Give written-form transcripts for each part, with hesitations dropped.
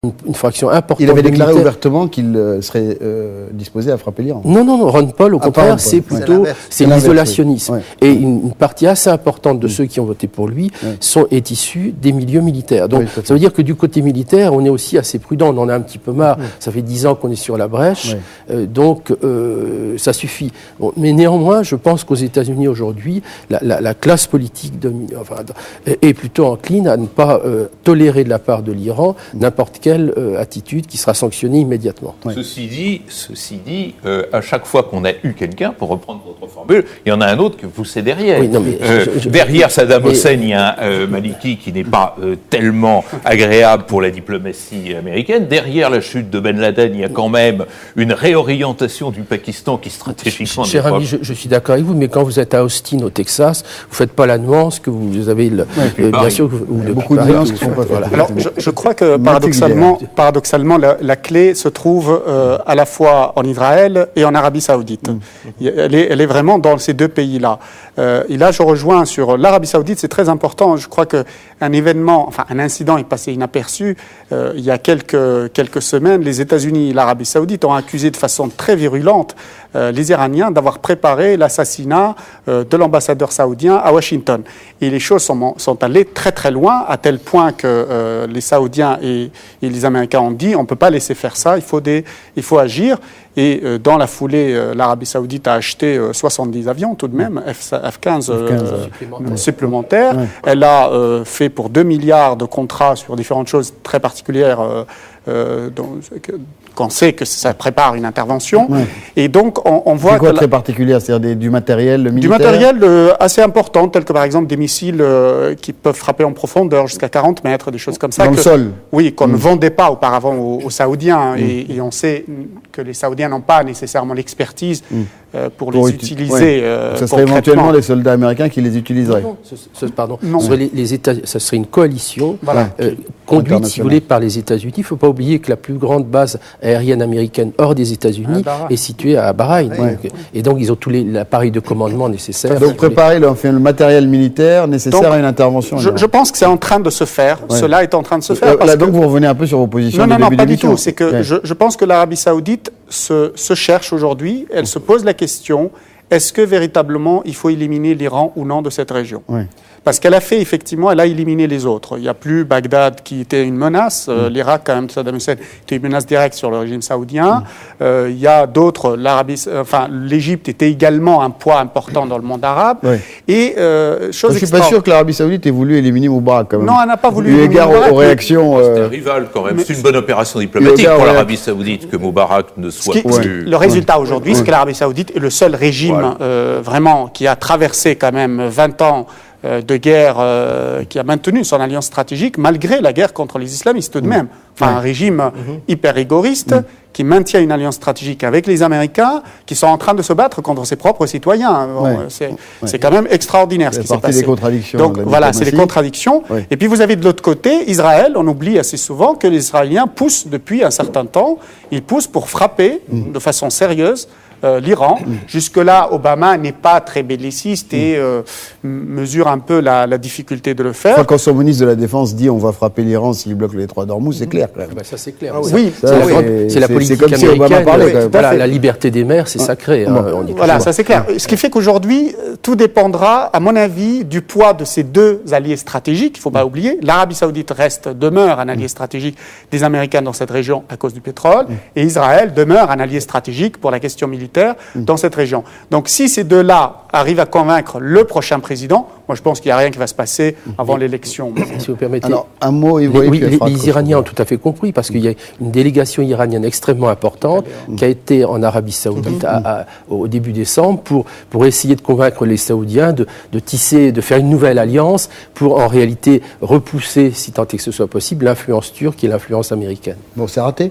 une fraction importante. Il avait déclaré ouvertement qu'il serait disposé à frapper l'Iran. Non, Ron Paul, au contraire, c'est plutôt l'isolationnisme. Ouais. Et une partie assez importante de ceux qui ont voté pour lui est issue des milieux militaires. Donc ça veut dire que du côté militaire, on est aussi assez prudent. On en a un petit peu marre. Ça fait 10 ans qu'on est sur la brèche. Donc ça suffit. Bon, mais néanmoins, je pense qu'aux États-Unis aujourd'hui, la classe politique est plutôt encline à ne pas tolérer de la part de l'Iran n'importe quelle attitude qui sera sanctionnée immédiatement. Ceci dit, à chaque fois qu'on a eu quelqu'un, pour reprendre votre formule, il y en a un autre que vous c'est derrière. Oui, non, mais derrière Saddam Hussein, il y a un Maliki qui n'est pas tellement agréable pour la diplomatie américaine. Derrière la chute de Ben Laden, il y a quand même une réorientation du Pakistan qui stratégiquement... Cher ami, je suis d'accord avec vous, mais quand vous êtes à Austin, au Texas, vous ne faites pas la nuance que vous avez, bien sûr, beaucoup de nuances qui sont pas faites. Alors, je crois que paradoxalement, la clé se trouve à la fois en Israël et en Arabie Saoudite. Elle est vraiment dans ces deux pays-là. Et là, je rejoins sur l'Arabie Saoudite, c'est très important. Je crois qu'un incident est passé inaperçu. Il y a quelques semaines, les États-Unis et l'Arabie Saoudite ont accusé de façon très virulente les Iraniens d'avoir préparé l'assassinat de l'ambassadeur saoudien à Washington. Et les choses sont allées très très loin, à tel point que les Saoudiens et les Américains ont dit on ne peut pas laisser faire ça, il faut agir. Et dans la foulée, l'Arabie Saoudite a acheté 70 avions tout de même, F-15 supplémentaires. Ouais. Elle a fait pour 2 milliards de contrats sur différentes choses très particulières qu'on sait que ça prépare une intervention. Ouais. Et donc, on voit c'est quoi très particulier, c'est-à-dire du matériel militaire? Du matériel assez important, tel que par exemple des missiles qui peuvent frapper en profondeur jusqu'à 40 mètres, des choses comme ça. Dans le sol? Oui, qu'on ne vendait pas auparavant aux Saoudiens. Et on sait que les Saoudiens n'ont pas nécessairement l'expertise pour les utiliser. Ça serait éventuellement les soldats américains qui les utiliseraient. Non. Ça serait une coalition conduite, si vous voulez, par les États-Unis. Il ne faut pas oublier que la plus grande base aérienne américaine hors des États-Unis est située à Bahreïn. Et donc, ils ont tous l'appareil de commandement nécessaire. Donc, préparer le matériel militaire nécessaire à une intervention. Je pense que c'est en train de se faire. Cela est en train de se faire. Là, donc, vous revenez un peu sur vos positions. Non, pas du tout. C'est que je pense que l'Arabie Saoudite se cherche aujourd'hui. Elle se pose la question, est-ce que véritablement il faut éliminer l'Iran ou non de cette région? Parce qu'elle a fait, effectivement, elle a éliminé les autres. Il n'y a plus Bagdad qui était une menace. L'Irak, quand même, Saddam Hussein, était une menace directe sur le régime saoudien. Il y a d'autres. L'Égypte était également un poids important dans le monde arabe. Et, je ne suis pas sûr que l'Arabie Saoudite ait voulu éliminer Moubarak, quand même. Non, elle n'a pas voulu éliminer Moubarak. Aux réactions... C'est un rival, quand même. C'est une bonne opération diplomatique pour l'Arabie Saoudite que Moubarak ne soit plus... Le résultat aujourd'hui, c'est que l'Arabie Saoudite est le seul régime vraiment qui a traversé quand même 20 ans de guerre qui a maintenu son alliance stratégique malgré la guerre contre les islamistes tout de même. Un régime hyper rigoriste qui maintient une alliance stratégique avec les Américains qui sont en train de se battre contre ses propres citoyens. C'est quand même extraordinaire ce qui s'est passé. Des contradictions. Donc voilà, c'est les contradictions. Et puis vous avez de l'autre côté Israël. On oublie assez souvent que les Israéliens poussent depuis un certain temps. Ils poussent pour frapper de façon sérieuse l'Iran. Jusque-là, Obama n'est pas très belliciste et mesure un peu la difficulté de le faire. Quand son ministre de la Défense dit on va frapper l'Iran s'il bloque les 3 d'Ormuz, c'est clair. Ça, c'est clair. Oui, c'est la politique comme américaine. Si Obama parlait, la liberté des mers, c'est sacré. Voilà, ça c'est clair. Ce qui fait qu'aujourd'hui, tout dépendra, à mon avis, du poids de ces deux alliés stratégiques. Il ne faut pas oublier, l'Arabie Saoudite demeure un allié stratégique des Américains dans cette région à cause du pétrole, et Israël demeure un allié stratégique pour la question militaire dans cette région. Donc si ces deux-là arrivent à convaincre le prochain président, moi je pense qu'il n'y a rien qui va se passer avant l'élection. Si vous permettez. Alors, un mot, les Iraniens ont tout à fait compris, parce qu'il y a une délégation iranienne extrêmement importante qui a été en Arabie Saoudite au début décembre pour essayer de convaincre les Saoudiens de tisser, de faire une nouvelle alliance pour en réalité repousser, si tant est que ce soit possible, l'influence turque et l'influence américaine. Bon, c'est raté?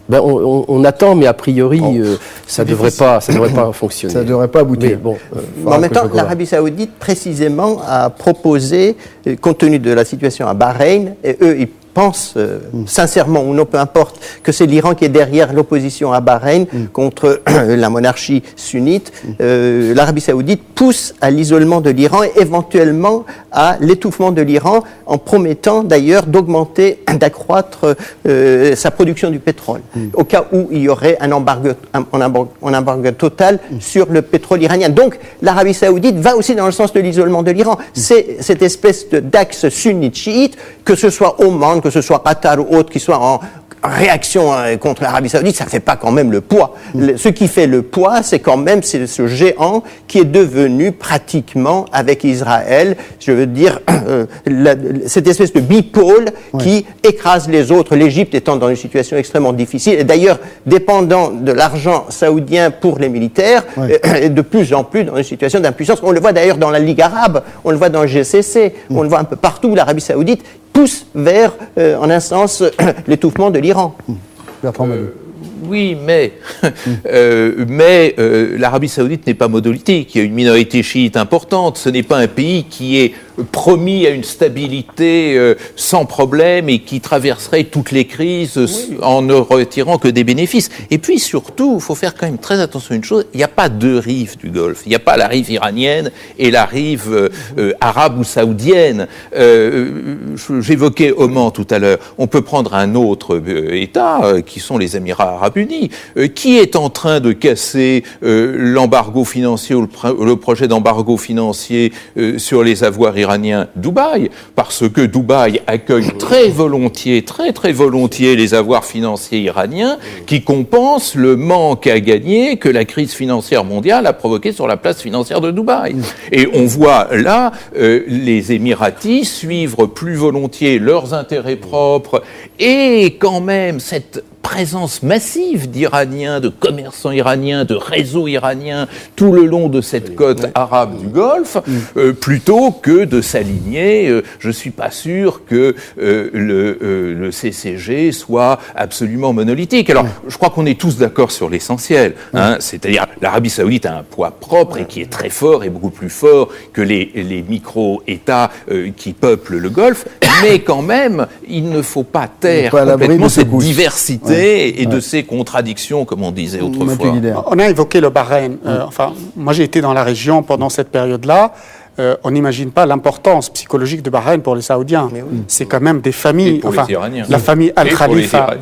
On attend, mais a priori, ça ne devrait pas fonctionner. Ça ne devrait pas aboutir. En même temps, l'Arabie Saoudite, précisément, a proposé, compte tenu de la situation à Bahreïn, et eux, pense sincèrement, ou non, peu importe, que c'est l'Iran qui est derrière l'opposition à Bahreïn contre la monarchie sunnite, l'Arabie saoudite pousse à l'isolement de l'Iran et éventuellement à l'étouffement de l'Iran en promettant d'ailleurs d'accroître sa production du pétrole, au cas où il y aurait un embargo total sur le pétrole iranien. Donc l'Arabie saoudite va aussi dans le sens de l'isolement de l'Iran. C'est cette espèce d'axe sunnite-chiite, que ce soit Oman, que ce soit Qatar ou autre, qui soit en réaction contre l'Arabie saoudite, ça ne fait pas quand même le poids. Ce qui fait le poids, c'est quand même ce géant qui est devenu pratiquement, avec Israël, je veux dire, cette espèce de bipôle qui écrase les autres, l'Égypte étant dans une situation extrêmement difficile, et d'ailleurs dépendant de l'argent saoudien pour les militaires, et de plus en plus dans une situation d'impuissance. On le voit d'ailleurs dans la Ligue arabe, on le voit dans le GCC, on le voit un peu partout où l'Arabie saoudite pousse vers, en un sens, l'étouffement de l'Iran. Oui, mais l'Arabie saoudite n'est pas monolithique. Il y a une minorité chiite importante. Ce n'est pas un pays qui est promis à une stabilité sans problème et qui traverserait toutes les crises en ne retirant que des bénéfices. Et puis surtout, il faut faire quand même très attention à une chose, il n'y a pas deux rives du Golfe. Il n'y a pas la rive iranienne et la rive arabe ou saoudienne. J'évoquais Oman tout à l'heure. On peut prendre un autre État, qui sont les Émirats arabes unis, qui est en train de casser l'embargo financier ou le projet d'embargo financier sur les avoirs iraniens, Dubaï, parce que Dubaï accueille très volontiers les avoirs financiers iraniens qui compensent le manque à gagner que la crise financière mondiale a provoqué sur la place financière de Dubaï. Et on voit là les Émiratis suivre plus volontiers leurs intérêts propres et quand même cette présence massive d'Iraniens, de commerçants iraniens, de réseaux iraniens tout le long de cette côte arabe du Golfe, plutôt que de s'aligner. Je ne suis pas sûr que le CCG soit absolument monolithique. Alors, je crois qu'on est tous d'accord sur l'essentiel. C'est-à-dire, l'Arabie saoudite a un poids propre et qui est très fort et beaucoup plus fort que les micro-États qui peuplent le Golfe. Mais quand même, il ne faut pas taire complètement cette diversité et de ces contradictions, comme on disait autrefois. On a évoqué le Bahreïn. Enfin, moi, j'ai été dans la région pendant cette période-là. On n'imagine pas l'importance psychologique de Bahreïn pour les Saoudiens. C'est quand même des familles. Enfin, la famille Al-Khalifa,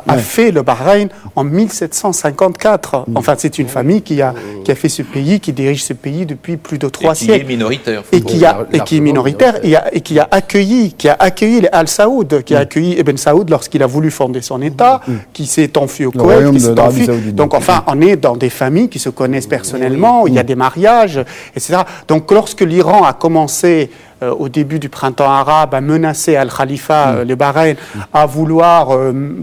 a fait le Bahreïn en 1754. Enfin, c'est une famille qui a fait ce pays, qui dirige ce pays depuis plus de 3 siècles. Qui est minoritaire. Et qui est minoritaire et qui a accueilli les Al-Saoud, qui a accueilli Ibn Saoud lorsqu'il a voulu fonder son État, qui s'est enfui au Koweït, qui s'est enfui. Donc, enfin, on est dans des familles qui se connaissent personnellement, où il y a des mariages, etc. Donc, lorsque l'Iran a commencé au début du printemps arabe à menacer Al-Khalifa, le Bahreïn, à vouloir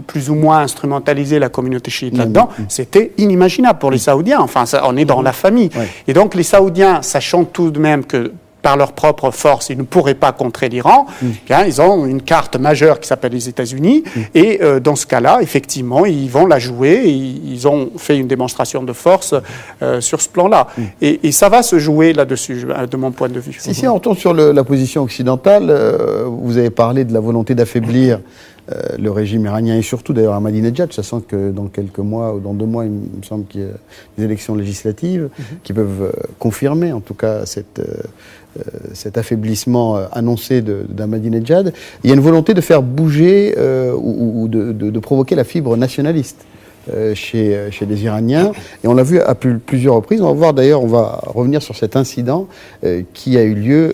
plus ou moins instrumentaliser la communauté chiite là-dedans, c'était inimaginable pour les Saoudiens. Enfin, on est dans la famille. Et donc, les Saoudiens, sachant tout de même que par leur propre force, ils ne pourraient pas contrer l'Iran, ils ont une carte majeure qui s'appelle les États-Unis, et dans ce cas-là, effectivement, ils vont la jouer, et ils ont fait une démonstration de force sur ce plan-là. Et ça va se jouer là-dessus, de mon point de vue. Si on retourne sur la position occidentale, vous avez parlé de la volonté d'affaiblir le régime iranien et surtout d'ailleurs Ahmadinejad, sachant que dans quelques mois ou dans 2 mois, il me semble qu'il y a des élections législatives qui peuvent confirmer en tout cas cet affaiblissement annoncé d'Ahmadinejad. Il y a une volonté de faire bouger ou de provoquer la fibre nationaliste chez les Iraniens. Et on l'a vu à plusieurs reprises. On va revenir sur cet incident qui a eu lieu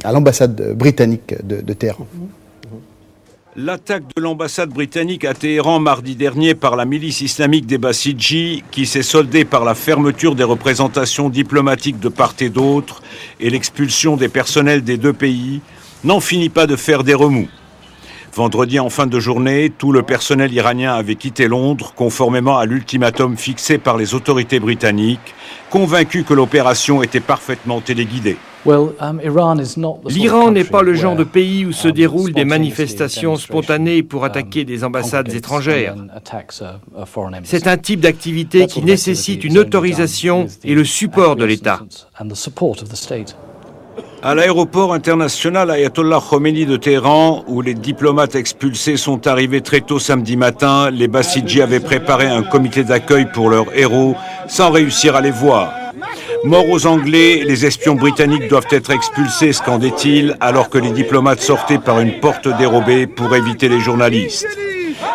à l'ambassade britannique de Téhéran. L'attaque de l'ambassade britannique à Téhéran mardi dernier par la milice islamique des Bassidji, qui s'est soldée par la fermeture des représentations diplomatiques de part et d'autre et l'expulsion des personnels des 2 pays, n'en finit pas de faire des remous. Vendredi en fin de journée, tout le personnel iranien avait quitté Londres, conformément à l'ultimatum fixé par les autorités britanniques, convaincus que l'opération était parfaitement téléguidée. L'Iran n'est pas le genre de pays où se déroulent des manifestations spontanées pour attaquer des ambassades étrangères. C'est un type d'activité qui nécessite une autorisation et le support de l'État. À l'aéroport international Ayatollah Khomeini de Téhéran, où les diplomates expulsés sont arrivés très tôt samedi matin, les Bassidji avaient préparé un comité d'accueil pour leurs héros, sans réussir à les voir. Mort aux Anglais, les espions britanniques doivent être expulsés, scandait-il, alors que les diplomates sortaient par une porte dérobée pour éviter les journalistes.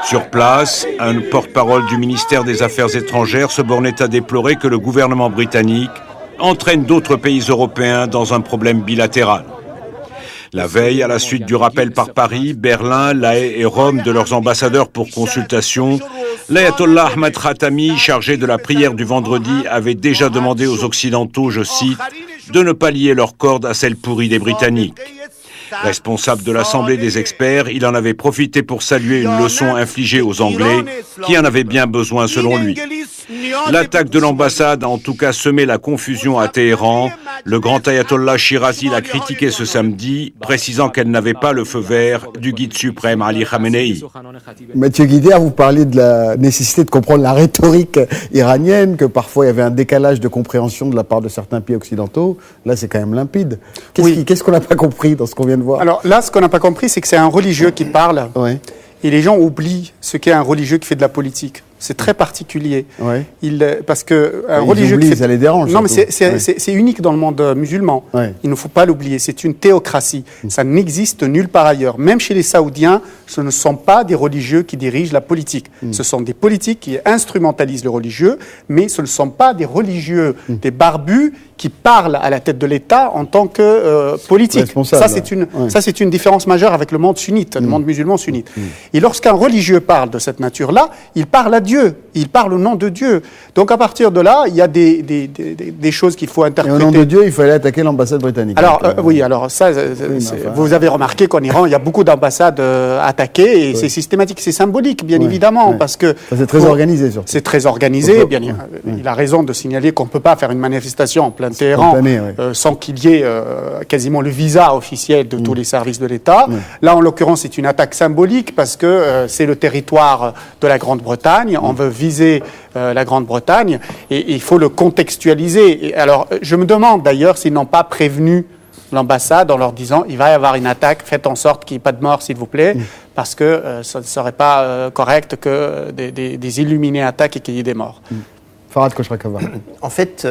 Sur place, un porte-parole du ministère des Affaires étrangères se bornait à déplorer que le gouvernement britannique entraîne d'autres pays européens dans un problème bilatéral. La veille, à la suite du rappel par Paris, Berlin, La Haye et Rome de leurs ambassadeurs pour consultation, l'ayatollah Ahmad Khatami, chargé de la prière du vendredi, avait déjà demandé aux Occidentaux, je cite, de ne pas lier leur corde à celle pourrie des Britanniques. Responsable de l'Assemblée des experts, il en avait profité pour saluer une leçon infligée aux Anglais, qui en avaient bien besoin selon lui. L'attaque de l'ambassade a en tout cas semé la confusion à Téhéran. Le grand ayatollah Shirazi l'a critiqué ce samedi, précisant qu'elle n'avait pas le feu vert du guide suprême Ali Khamenei. Mathieu Guidère, vous parliez de la nécessité de comprendre la rhétorique iranienne, que parfois il y avait un décalage de compréhension de la part de certains pays occidentaux. Là, c'est quand même limpide. Qu'est-ce qu'on n'a pas compris dans ce qu'on vient de voir? Alors là, ce qu'on n'a pas compris, c'est que c'est un religieux qui parle. Ouais. Et les gens oublient ce qu'est un religieux qui fait de la politique. C'est très particulier. Ouais. Parce que un Ils religieux oublient, qui fait... ça les dérange. Non, mais surtout. c'est unique dans le monde musulman. Ouais. Il ne faut pas l'oublier. C'est une théocratie. Ça n'existe nulle part ailleurs. Même chez les Saoudiens, ce ne sont pas des religieux qui dirigent la politique. Ce sont des politiques qui instrumentalisent le religieux, mais ce ne sont pas des religieux, des barbus qui parlent à la tête de l'État en tant que politique. Ça, c'est une différence majeure avec le monde sunnite, le monde musulman sunnite. Et lorsqu'un religieux parle de cette nature-là, il parle à Dieu, il parle au nom de Dieu. Donc à partir de là, il y a des choses qu'il faut interpréter. Et au nom de Dieu, il fallait attaquer l'ambassade britannique. Alors oui, alors ça, vous avez remarqué qu'en Iran, il y a beaucoup d'ambassades attaquées et c'est systématique, c'est symbolique, bien évidemment, parce que c'est très organisé surtout. C'est très organisé. Il a raison de signaler qu'on ne peut pas faire une manifestation en plein Téhéran sans qu'il y ait quasiment le visa officiel de tous les services de l'État. Là, en l'occurrence, c'est une attaque symbolique parce que c'est le territoire de la Grande-Bretagne. On veut viser la Grande-Bretagne et il faut le contextualiser. Et alors, je me demande d'ailleurs s'ils n'ont pas prévenu l'ambassade en leur disant il va y avoir une attaque, faites en sorte qu'il n'y ait pas de mort, s'il vous plaît, parce que ça ne serait pas correct que des illuminés attaquent et qu'il y ait des morts. Farhad Khosrakava. En fait,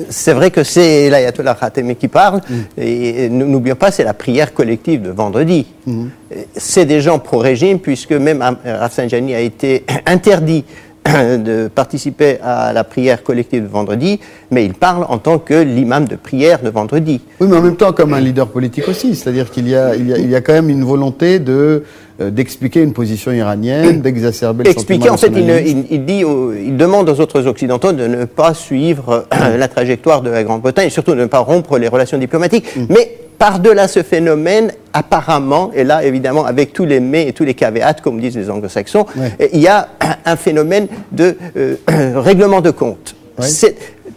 c'est vrai que c'est l'ayatollah Khatami qui parle, et n'oublions pas, c'est la prière collective de vendredi. C'est des gens pro-régime, puisque même Rafsanjani a été interdit de participer à la prière collective de vendredi, mais il parle en tant que l'imam de prière de vendredi. Oui, mais en même temps comme un leader politique aussi, c'est-à-dire qu'il y a quand même une volonté d'expliquer une position iranienne, d'exacerber le sentiment nationaliste. Il demande aux autres occidentaux de ne pas suivre la trajectoire de la Grande-Bretagne et surtout de ne pas rompre les relations diplomatiques. Mais par-delà ce phénomène, apparemment, et là évidemment avec tous les mais et tous les caveats, comme disent les anglo-saxons, il y a un phénomène de règlement de compte.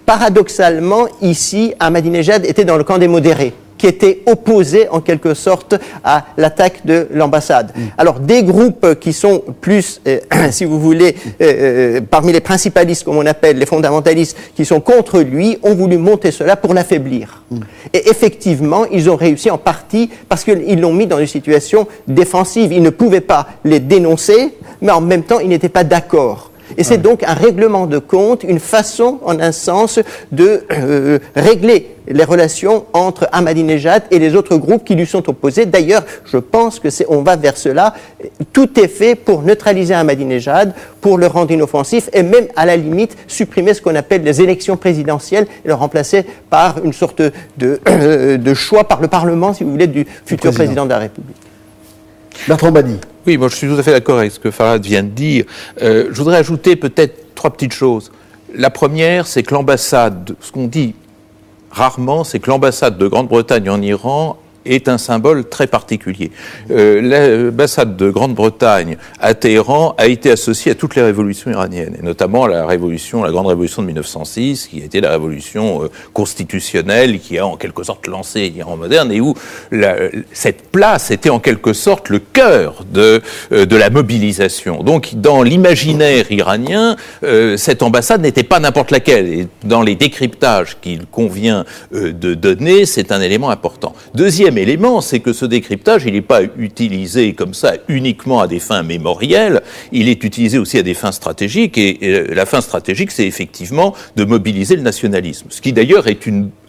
Paradoxalement, ici, Ahmadinejad était dans le camp des modérés, qui était opposé en quelque sorte à l'attaque de l'ambassade. Alors des groupes qui sont plus, si vous voulez, parmi les principalistes, comme on appelle, les fondamentalistes, qui sont contre lui, ont voulu monter cela pour l'affaiblir. Et effectivement, ils ont réussi en partie parce qu'ils l'ont mis dans une situation défensive. Ils ne pouvaient pas les dénoncer, mais en même temps, ils n'étaient pas d'accord. Et c'est donc un règlement de compte, une façon, en un sens, de régler les relations entre Ahmadinejad et les autres groupes qui lui sont opposés. D'ailleurs, je pense que on va vers cela. Tout est fait pour neutraliser Ahmadinejad, pour le rendre inoffensif et même, à la limite, supprimer ce qu'on appelle les élections présidentielles et le remplacer par une sorte de choix par le Parlement, si vous voulez, du futur président de la République. Bertrand Badi. Oui, moi je suis tout à fait d'accord avec ce que Farhad vient de dire. Je voudrais ajouter peut-être 3 petites choses. La première, c'est que l'ambassade, ce qu'on dit rarement, c'est que l'ambassade de Grande-Bretagne en Iran est un symbole très particulier. L'ambassade de Grande-Bretagne à Téhéran a été associée à toutes les révolutions iraniennes, et notamment la grande révolution de 1906, qui a été la révolution constitutionnelle, qui a en quelque sorte lancé l'Iran moderne, et où cette place était en quelque sorte le cœur de la mobilisation. Donc, dans l'imaginaire iranien, cette ambassade n'était pas n'importe laquelle, et dans les décryptages qu'il convient de donner, c'est un élément important. Deuxième élément, c'est que ce décryptage, il n'est pas utilisé comme ça uniquement à des fins mémorielles, il est utilisé aussi à des fins stratégiques, et la fin stratégique, c'est effectivement de mobiliser le nationalisme. Ce qui d'ailleurs est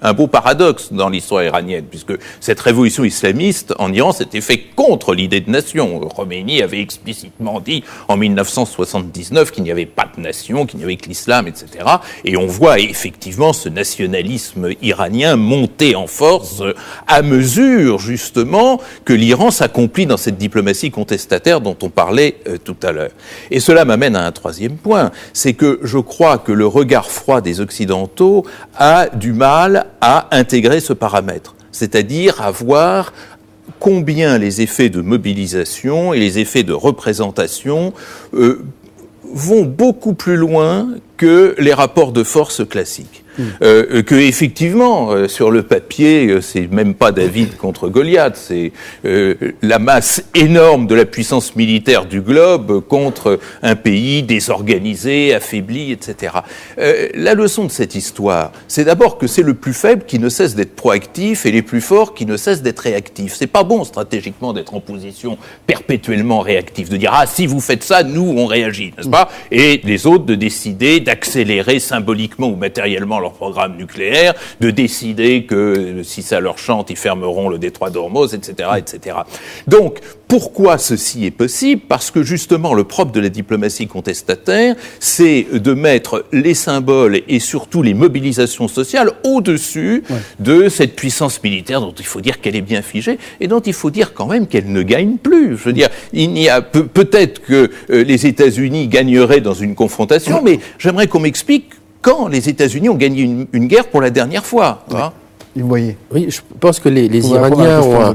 un beau paradoxe dans l'histoire iranienne, puisque cette révolution islamiste en Iran s'était fait contre l'idée de nation. Khomeini avait explicitement dit en 1979 qu'il n'y avait pas de nation, qu'il n'y avait que l'islam, etc. Et on voit effectivement ce nationalisme iranien monter en force à mesure, justement, que l'Iran s'accomplit dans cette diplomatie contestataire dont on parlait tout à l'heure. Et cela m'amène à un troisième point, c'est que je crois que le regard froid des Occidentaux a du mal à intégrer ce paramètre, c'est-à-dire à voir combien les effets de mobilisation et les effets de représentation vont beaucoup plus loin que les rapports de force classiques. Que effectivement, sur le papier, c'est même pas David contre Goliath, c'est la masse énorme de la puissance militaire du globe contre un pays désorganisé, affaibli, etc. La leçon de cette histoire, c'est d'abord que c'est le plus faible qui ne cesse d'être proactif et les plus forts qui ne cessent d'être réactifs. C'est pas bon stratégiquement d'être en position perpétuellement réactive, de dire « Ah, si vous faites ça, nous, on réagit », n'est-ce pas ? Et les autres de décider d'accélérer symboliquement ou matériellement leur programme nucléaire, de décider que si ça leur chante, ils fermeront le détroit d'Ormuz, etc., etc. Donc, pourquoi ceci est possible ? Parce que justement, le propre de la diplomatie contestataire, c'est de mettre les symboles et surtout les mobilisations sociales au-dessus de cette puissance militaire dont il faut dire qu'elle est bien figée et dont il faut dire quand même qu'elle ne gagne plus. Je veux dire, il y a peut-être que les États-Unis gagneraient dans une confrontation, mais j'aimerais qu'on m'explique quand les États-Unis ont gagné une guerre pour la dernière fois. Hein. Vous voyez. Oui, je pense que les Iraniens ont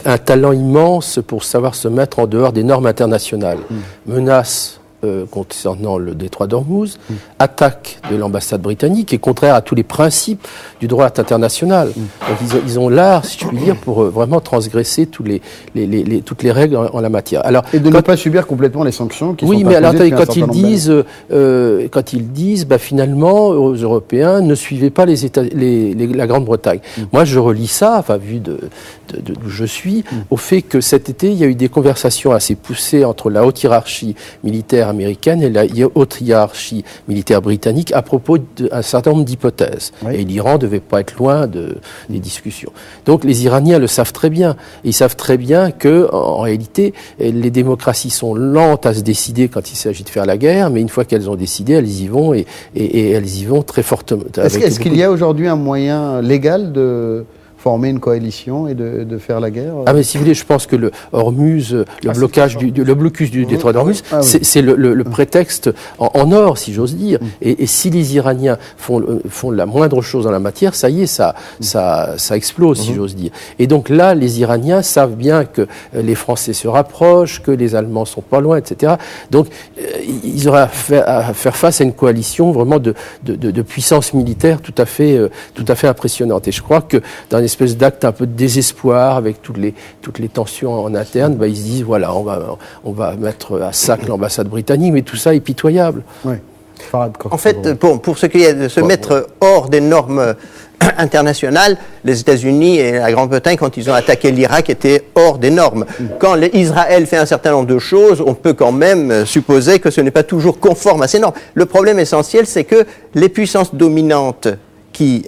un talent immense pour savoir se mettre en dehors des normes internationales. Menace concernant le détroit d'Ormuz, attaque de l'ambassade britannique, est contraire à tous les principes du droit international. Donc ils ont l'art, si je puis dire, pour vraiment transgresser toutes les règles en la matière. Alors, et de ne pas subir complètement les sanctions qui sont imposées. Oui, mais alors quand ils disent finalement aux Européens, ne suivez pas la Grande-Bretagne. Moi, je relis ça, vu d'où je suis, au fait que cet été, il y a eu des conversations assez poussées entre la haute hiérarchie militaire américaine et la haute hiérarchie militaire britannique à propos d'un certain nombre d'hypothèses. Et l'Iran ne devait pas être loin des discussions. Donc les Iraniens le savent très bien. Ils savent très bien que, en réalité, les démocraties sont lentes à se décider quand il s'agit de faire la guerre, mais une fois qu'elles ont décidé, elles y vont et elles y vont très fortement. Est-ce qu'il y a aujourd'hui un moyen légal de former une coalition et de faire la guerre? Ah mais si vous voulez, je pense que le Hormuz, le blocus du détroit d'Hormuz, c'est le prétexte en or, si j'ose dire. Et si les Iraniens font la moindre chose en la matière, ça y est, ça explose, si j'ose dire. Et donc là, les Iraniens savent bien que les Français se rapprochent, que les Allemands sont pas loin, etc. Donc ils auraient à faire face à une coalition vraiment de puissance militaire tout à fait impressionnante. Et je crois que dans une espèce d'acte un peu de désespoir avec toutes les tensions en interne, ils se disent voilà, on va mettre à sac l'ambassade britannique, mais tout ça est pitoyable. Oui. En fait, pour ce qui est de se mettre hors des normes internationales, les États-Unis et la Grande-Bretagne, quand ils ont attaqué l'Irak, étaient hors des normes. Quand Israël fait un certain nombre de choses, on peut quand même supposer que ce n'est pas toujours conforme à ces normes. Le problème essentiel, c'est que les puissances dominantes qui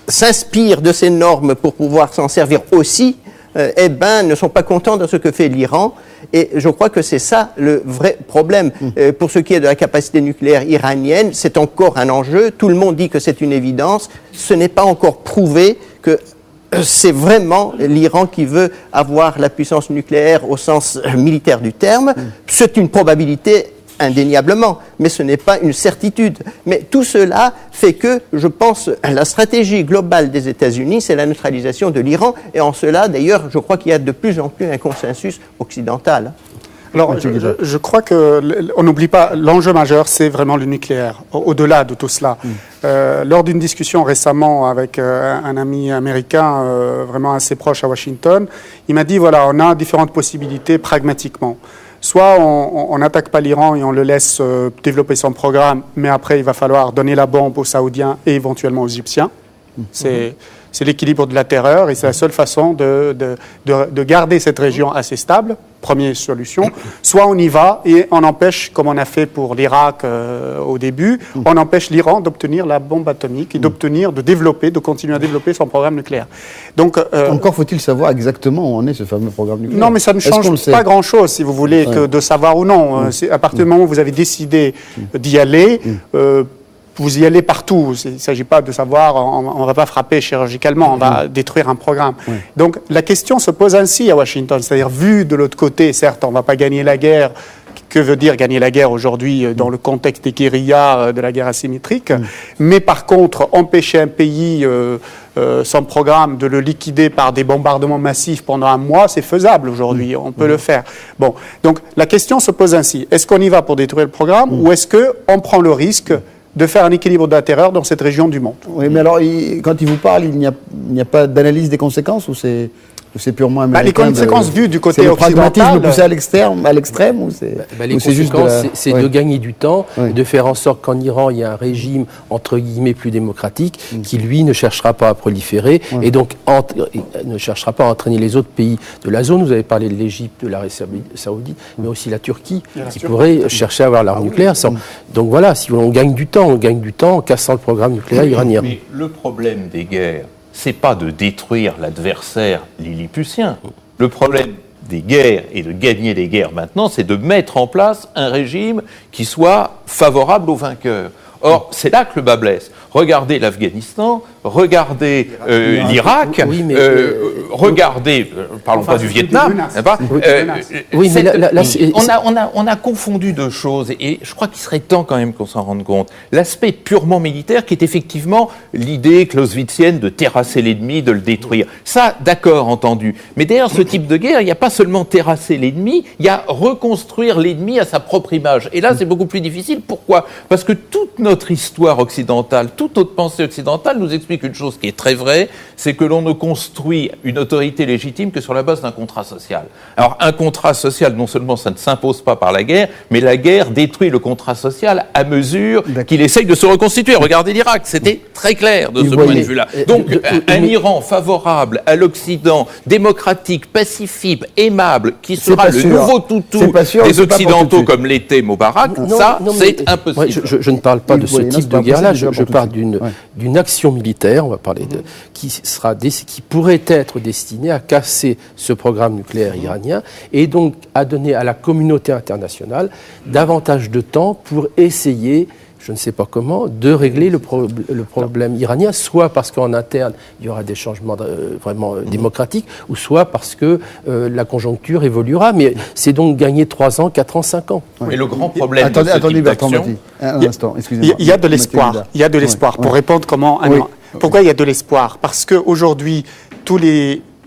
s'inspirent de ces normes pour pouvoir s'en servir aussi, ne sont pas contents de ce que fait l'Iran. Et je crois que c'est ça le vrai problème. Pour ce qui est de la capacité nucléaire iranienne, c'est encore un enjeu. Tout le monde dit que c'est une évidence. Ce n'est pas encore prouvé que c'est vraiment l'Iran qui veut avoir la puissance nucléaire au sens militaire du terme. C'est une probabilité indéniablement, mais ce n'est pas une certitude. Mais tout cela fait que, je pense, la stratégie globale des États-Unis, c'est la neutralisation de l'Iran, et en cela, d'ailleurs, je crois qu'il y a de plus en plus un consensus occidental. Alors, je crois qu'on n'oublie pas, l'enjeu majeur, c'est vraiment le nucléaire, au-delà de tout cela. Lors d'une discussion récemment avec un ami américain vraiment assez proche à Washington, il m'a dit, voilà, on a différentes possibilités pragmatiquement. Soit on n'attaque pas l'Iran et on le laisse développer son programme, mais après, il va falloir donner la bombe aux Saoudiens et éventuellement aux Égyptiens. C'est l'équilibre de la terreur et c'est la seule façon de garder cette région assez stable, première solution. Soit on y va et on empêche, comme on a fait pour l'Irak au début, on empêche l'Iran d'obtenir la bombe atomique et de continuer à développer son programme nucléaire. Donc, encore faut-il savoir exactement où en est ce fameux programme nucléaire. Non, mais ça ne change pas grand-chose, si vous voulez, que de savoir ou non. À partir du moment où vous avez décidé d'y aller, vous y allez partout. Il ne s'agit pas de savoir, on ne va pas frapper chirurgicalement, on va détruire un programme. Donc la question se pose ainsi à Washington, c'est-à-dire vu de l'autre côté, certes, on ne va pas gagner la guerre. Que veut dire gagner la guerre aujourd'hui dans le contexte des guérillas, de la guerre asymétrique, mais par contre, empêcher un pays sans programme de le liquider par des bombardements massifs pendant un mois, c'est faisable aujourd'hui, on peut le faire. Bon, donc la question se pose ainsi, est-ce qu'on y va pour détruire le programme ou est-ce qu'on prend le risque de faire un équilibre de la terreur dans cette région du monde? Oui, mais alors, quand il vous parle, il n'y a pas d'analyse des conséquences ou c'est purement américain? Les conséquences vues du côté occidental... C'est le pragmatisme poussé à l'extrême ou c'est les conséquences, c'est de gagner du temps, de faire en sorte qu'en Iran, il y ait un régime, entre guillemets, plus démocratique, qui, lui, ne cherchera pas à proliférer et donc ne cherchera pas à entraîner les autres pays de la zone. Vous avez parlé de l'Égypte, de l'Arabie Saoudite, mais aussi la Turquie, qui pourrait chercher à avoir l'arme nucléaire. Donc voilà, si on gagne du temps en cassant le programme nucléaire iranien. Mais le problème des guerres, c'est pas de détruire l'adversaire lilliputien. Le problème des guerres et de gagner les guerres maintenant, c'est de mettre en place un régime qui soit favorable aux vainqueurs. Or, c'est là que le bas blesse. Regardez l'Afghanistan, regardez l'Irak, regardez, parlons pas du Vietnam, on a confondu deux choses et je crois qu'il serait temps quand même qu'on s'en rende compte. L'aspect purement militaire qui est effectivement l'idée clausewitzienne de terrasser l'ennemi, de le détruire. Ça, d'accord, entendu. Mais derrière ce type de guerre, il n'y a pas seulement terrasser l'ennemi, il y a reconstruire l'ennemi à sa propre image. Et là, c'est beaucoup plus difficile. Pourquoi ? Parce que toute notre histoire occidentale, toute notre pensée occidentale nous explique une chose qui est très vraie, c'est que l'on ne construit une autorité légitime que sur la base d'un contrat social. Alors, un contrat social, non seulement ça ne s'impose pas par la guerre, mais la guerre détruit le contrat social à mesure qu'il essaye de se reconstituer. Regardez l'Irak, c'était très clair de ce point de vue-là. Donc, un Iran favorable à l'Occident, démocratique, pacifique, aimable, qui sera le nouveau toutou des Occidentaux comme l'était Moubarak, c'est impossible. Je ne parle pas de ce type de guerre-là, je parle d'une action militaire, on va parler qui pourrait être destinée à casser ce programme nucléaire iranien et donc à donner à la communauté internationale davantage de temps pour essayer, je ne sais pas comment, de régler le problème iranien, soit parce qu'en interne, il y aura des changements vraiment démocratiques, ou soit parce que la conjoncture évoluera. Mais c'est donc gagner 3 ans, 4 ans, 5 ans. Mais le grand problème Attendez, Bertrand Maty, un instant, excusez-moi. Il y a de l'espoir. Il y a de l'espoir. Pour répondre comment... Pourquoi il y a de l'espoir ? Parce qu'aujourd'hui,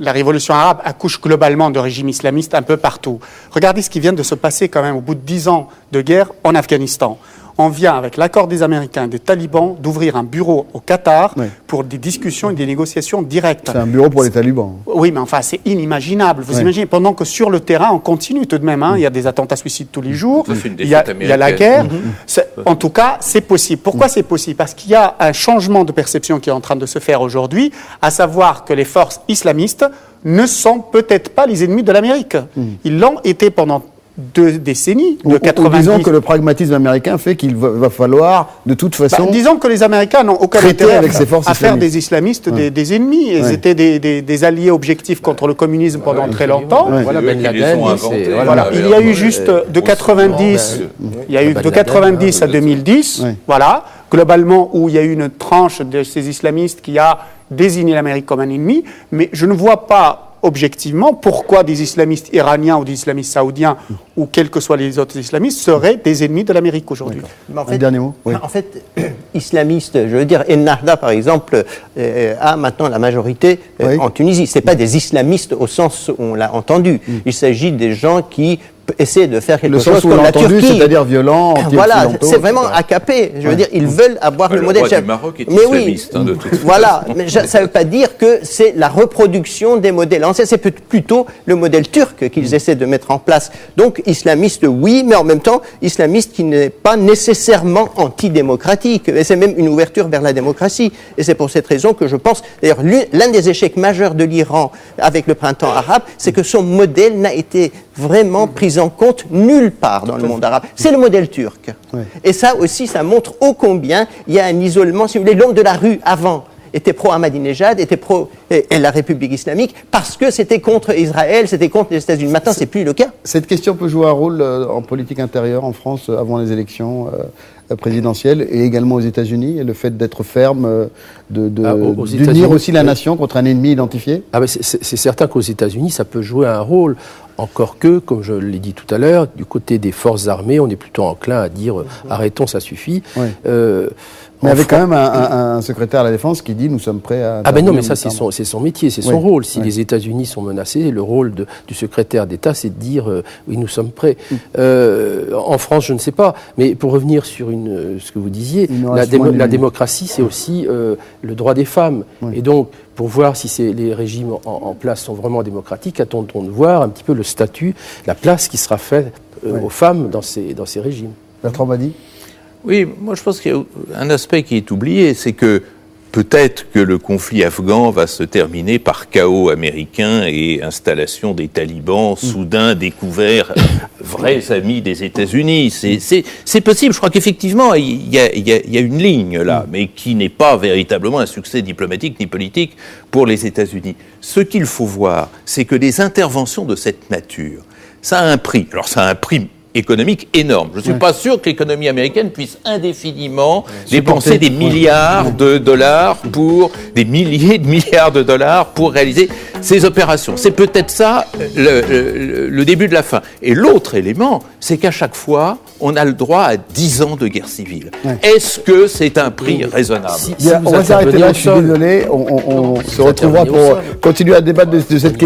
la révolution arabe accouche globalement de régimes islamistes un peu partout. Regardez ce qui vient de se passer quand même au bout de 10 ans de guerre en Afghanistan. On vient, avec l'accord des Américains et des talibans, d'ouvrir un bureau au Qatar pour des discussions et des négociations directes. C'est un bureau pour les talibans. Oui, mais enfin, c'est inimaginable. Vous imaginez, pendant que sur le terrain, on continue tout de même. Il y a des attentats suicides tous les jours. Il y a la guerre. En tout cas, c'est possible. Pourquoi c'est possible ? Parce qu'il y a un changement de perception qui est en train de se faire aujourd'hui, à savoir que les forces islamistes ne sont peut-être pas les ennemis de l'Amérique. Ils l'ont été pendant 2 décennies, de 90. Disons que le pragmatisme américain fait qu'il va falloir, de toute façon... disons que les Américains n'ont aucun intérêt à faire des islamistes des ennemis. Ils étaient des alliés objectifs contre le communisme pendant très longtemps. Voilà, Ben Laden, il y a eu juste de 90, il y a eu de 90 à 2010, voilà, globalement, où il y a eu une tranche de ces islamistes qui a désigné l'Amérique comme un ennemi, mais je ne vois pas objectivement pourquoi des islamistes iraniens ou des islamistes saoudiens ou quels que soient les autres islamistes seraient des ennemis de l'Amérique aujourd'hui. Un dernier mot. Oui. En fait, islamistes, je veux dire, Ennahda par exemple a maintenant la majorité en Tunisie. C'est pas des islamistes au sens où on l'a entendu. Il s'agit des gens qui essayer de faire quelque chose comme la Turquie, c'est-à-dire violent, voilà, c'est vraiment AKP. Je veux dire, ils veulent avoir le modèle. Le roi du Maroc est islamiste, de toute façon. Voilà, mais ça ne veut pas dire que c'est la reproduction des modèles anciens. C'est plutôt le modèle turc qu'ils essaient de mettre en place. Donc, islamiste, oui, mais en même temps, islamiste qui n'est pas nécessairement antidémocratique. Et c'est même une ouverture vers la démocratie. Et c'est pour cette raison que je pense, d'ailleurs, l'un des échecs majeurs de l'Iran avec le printemps arabe, c'est que son modèle n'a été vraiment pris en compte nulle part dans le monde arabe. C'est le modèle turc. Oui. Et ça aussi, ça montre ô combien il y a un isolement. Si vous voulez, l'homme de la rue, avant, était pro-Ahmadinejad, était pro la République islamique, parce que c'était contre Israël, c'était contre les États-Unis. Maintenant, c'est plus le cas. Cette question peut jouer un rôle en politique intérieure en France avant les élections présidentielles et également aux États-Unis, et le fait d'être ferme, d'unir aussi la nation contre un ennemi identifié. C'est certain qu'aux États-Unis, ça peut jouer un rôle. Encore que, comme je l'ai dit tout à l'heure, du côté des forces armées, on est plutôt enclin à dire arrêtons, ça suffit. Oui. Mais avec quand même un secrétaire à la Défense qui dit nous sommes prêts à... Ah ben non, mais ça c'est son métier, c'est son rôle. Si les États-Unis sont menacés, le rôle du secrétaire d'État, c'est de dire oui, nous sommes prêts. En France, je ne sais pas. Mais pour revenir sur ce que vous disiez, la démocratie, c'est aussi le droit des femmes. Oui. Et donc, pour voir si les régimes en place sont vraiment démocratiques, attendons de voir un petit peu le statut, la place qui sera faite aux femmes dans ces régimes. Bertrand Badi ? Oui, moi je pense qu'il y a un aspect qui est oublié, c'est que peut-être que le conflit afghan va se terminer par chaos américain et installation des talibans soudain découverts, vrais amis des États-Unis. C'est possible. Je crois qu'effectivement, il y a une ligne là, mais qui n'est pas véritablement un succès diplomatique ni politique pour les États-Unis. Ce qu'il faut voir, c'est que les interventions de cette nature, ça a un prix. Alors ça a un prix économique énorme. Je ne suis pas sûr que l'économie américaine puisse indéfiniment dépenser des milliards de dollars des milliers de milliards de dollars pour réaliser ces opérations. C'est peut-être ça le début de la fin. Et l'autre élément, c'est qu'à chaque fois, on a le droit à 10 ans de guerre civile. Ouais. Est-ce que c'est un prix raisonnable ? On va s'arrêter là, je suis désolé. On se retrouvera pour continuer à débattre de cette question.